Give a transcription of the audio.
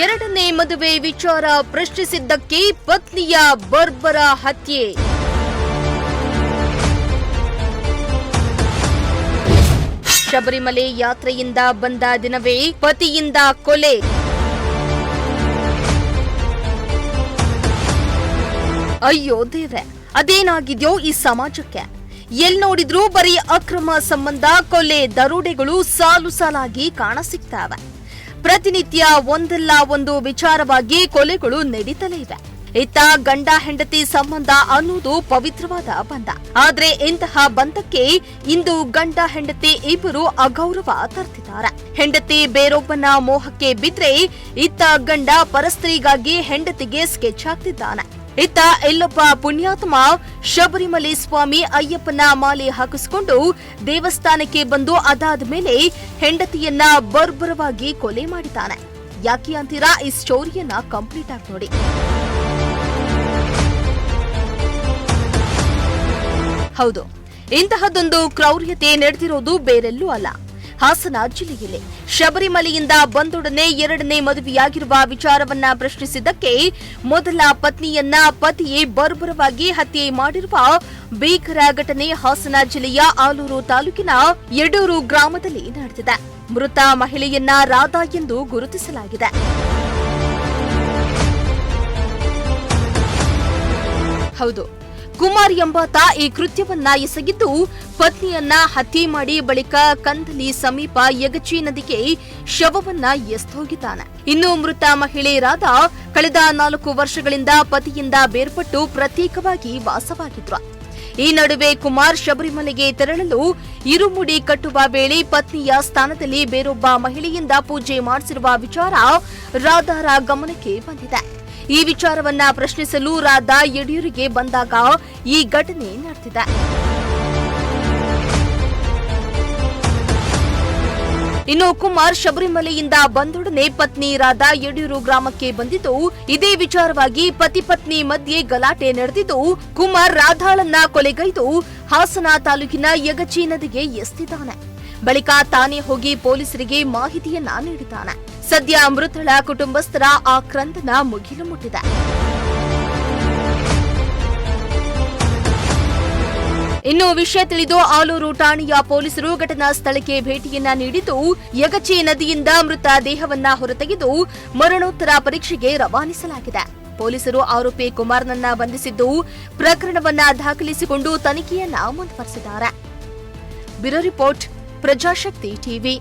ಎರಡನೇ ಮದುವೆ ವಿಚಾರ ಪ್ರಶ್ನಿಸಿದ್ದಕ್ಕೆ ಪತ್ನಿಯ ಬರ್ಬರ ಹತ್ಯೆ. ಶಬರಿಮಲೆ ಯಾತ್ರೆಯಿಂದ ಬಂದ ದಿನವೇ ಪತಿಯಿಂದ ಕೊಲೆ. ಅಯ್ಯೋ ದೇವ್ರೆ, ಅದೇನಾಗಿದ್ಯೋ ಈ ಸಮಾಜಕ್ಕೆ. ಎಲ್ ನೋಡಿದ್ರೂ ಬರೀ ಅಕ್ರಮ ಸಂಬಂಧ, ಕೊಲೆ, ದರೋಡೆಗಳು ಸಾಲು ಸಾಲಾಗಿ ಕಾಣಸಿಗ್ತಾವೆ. ಪ್ರತಿನಿತ್ಯ ಒಂದಲ್ಲ ಒಂದು ವಿಚಾರವಾಗಿ ಕೊಲೆಗಳು ನಡೀತಲೇ ಇವೆ. ಇತ್ತ ಗಂಡ ಹೆಂಡತಿ ಸಂಬಂಧ ಅನ್ನೋದು ಪವಿತ್ರವಾದ ಬಂಧ. ಆದ್ರೆ ಇಂತಹ ಬಂಧಕ್ಕೆ ಇಂದು ಗಂಡ ಹೆಂಡತಿ ಇಬ್ಬರು ಅಗೌರವ ತರ್ತಿದ್ದಾರೆ. ಹೆಂಡತಿ ಬೇರೊಬ್ಬನ ಮೋಹಕ್ಕೆ ಬಿದ್ರೆ ಇತ್ತ ಗಂಡ ಪರಸ್ತ್ರೀಗಾಗಿ ಹೆಂಡತಿಗೆ ಸ್ಕೆಚ್ ಹಾಕ್ತಿದ್ದಾನೆ. ಇತ್ತ ಇಲ್ಲೊಬ್ಬ ಪುಣ್ಯಾತ್ಮ ಶಬರಿಮಲೆ ಸ್ವಾಮಿ ಅಯ್ಯಪ್ಪನ ಮಾಲೆ ಹಾಕಿಸಿಕೊಂಡು ದೇವಸ್ಥಾನಕ್ಕೆ ಬಂದು ಅದಾದ ಮೇಲೆ ಹೆಂಡತಿಯನ್ನ ಬರ್ಬರವಾಗಿ ಕೊಲೆ ಮಾಡಿದ್ದಾನೆ. ಯಾಕೆ ಅಂತೀರಾ? ಈ ಸ್ಟೋರಿಯನ್ನ ಕಂಪ್ಲೀಟ್ ಆಗಿ ನೋಡಿ. ಹೌದು, ಇಂತಹದೊಂದು ಕ್ರೌರ್ಯತೆ ನಡೆದಿರೋದು ಬೇರೆಲ್ಲೂ ಅಲ್ಲ, ಹಾಸನ ಜಿಲ್ಲೆಯಲ್ಲಿ. ಶಬರಿಮಲೆಯಿಂದ ಬಂದೊಡನೆ ಎರಡನೇ ಮದುವೆಯಾಗಿರುವ ವಿಚಾರವನ್ನ ಪ್ರಶ್ನಿಸಿದ್ದಕ್ಕೆ ಮೊದಲ ಪತ್ನಿಯನ್ನ ಪತಿಯೇ ಬರ್ಬರವಾಗಿ ಹತ್ಯೆ ಮಾಡಿರುವ ಭೀಕರ ಘಟನೆ ಹಾಸನ ಜಿಲ್ಲೆಯ ಆಲೂರು ತಾಲೂಕಿನ ಯಡೂರು ಗ್ರಾಮದಲ್ಲಿ ನಡೆದಿದೆ. ಮೃತ ಮಹಿಳೆಯನ್ನ ರಾಧಾ ಎಂದು ಗುರುತಿಸಲಾಗಿದೆ. ಹೌದು, ಕುಮಾರ್ ಎಂಬಾತ ಈ ಕೃತ್ಯವನ್ನ ಎಸಗಿದ್ದು ಪತ್ನಿಯನ್ನ ಹತ್ಯೆ ಮಾಡಿ ಬಳಿಕ ಕಂದಲಿ ಸಮೀಪ ಯಗಚಿ ನದಿಗೆ ಶವವನ್ನ ಎಸೆದೋಗಿದ್ದಾನೆ. ಇನ್ನು ಮೃತ ಮಹಿಳೆ ರಾಧಾ ಕಳೆದ 4 ವರ್ಷಗಳಿಂದ ಪತಿಯಿಂದ ಬೇರ್ಪಟ್ಟು ಪ್ರತ್ಯೇಕವಾಗಿ ವಾಸವಾಗಿದ್ರು. ಈ ನಡುವೆ ಕುಮಾರ್ ಶಬರಿಮಲೆಗೆ ತೆರಳಲು ಇರುಮುಡಿ ಕಟ್ಟುವ ವೇಳೆ ಪತ್ನಿಯ ಸ್ಥಾನದಲ್ಲಿ ಬೇರೊಬ್ಬ ಮಹಿಳೆಯಿಂದ ಪೂಜೆ ಮಾಡಿಸಿರುವ ವಿಚಾರ ರಾಧಾರ ಗಮನಕ್ಕೆ ಬಂದಿದೆ. ಈ ವಿಚಾರವನ್ನ ಪ್ರಶ್ನಿಸಲು ರಾಧಾ ಯಡಿಯೂರಿಗೆ ಬಂದಾಗ ಈ ಘಟನೆ ನಡೆದಿದೆ. ಇನ್ನು ಕುಮಾರ್ ಶಬರಿಮಲೆಯಿಂದ ಬಂದೊಡನೆ ಪತ್ನಿ ರಾಧಾ ಯಡಿಯೂರು ಗ್ರಾಮಕ್ಕೆ ಬಂದಿದ್ದು, ಇದೇ ವಿಚಾರವಾಗಿ ಪತಿ ಪತ್ನಿ ಮಧ್ಯೆ ಗಲಾಟೆ ನಡೆದಿದ್ದು, ಕುಮಾರ್ ರಾಧಾಳನ್ನ ಕೊಲೆಗೈದು ಹಾಸನ ತಾಲೂಕಿನ ಯಗಚಿ ನದಿಗೆ ಎಸೆದಿದ್ದಾನೆ. ಬಳಿಕ ತಾನೇ ಹೋಗಿ ಪೊಲೀಸರಿಗೆ ಮಾಹಿತಿಯನ್ನ ನೀಡಿದ್ದಾನೆ. ಸದ್ಯ ಮೃತಳ ಕುಟುಂಬಸ್ಥರ ಆಕ್ರಂದನ ಮುಗಿಲು ಮುಟ್ಟಿದೆ. ಇನ್ನು ವಿಷಯ ತಿಳಿದು ಆಲೂರು ಠಾಣೆಯ ಪೊಲೀಸರು ಘಟನಾ ಸ್ಥಳಕ್ಕೆ ಭೇಟಿಯನ್ನ ನೀಡಿದ್ದು, ಯಗಚಿ ನದಿಯಿಂದ ಮೃತ ದೇಹವನ್ನ ಹೊರತೆಗೆದು ಮರಣೋತ್ತರ ಪರೀಕ್ಷೆಗೆ ರವಾನಿಸಲಾಗಿದೆ. ಪೊಲೀಸರು ಆರೋಪಿ ಕುಮಾರ್ನನ್ನ ಬಂಧಿಸಿದ್ದು, ಪ್ರಕರಣವನ್ನ ದಾಖಲಿಸಿಕೊಂಡು ತನಿಖೆಯನ್ನ ಮುಂದುವರೆಸಿದ್ದಾರೆ. Bureau report, Prajashakti TV.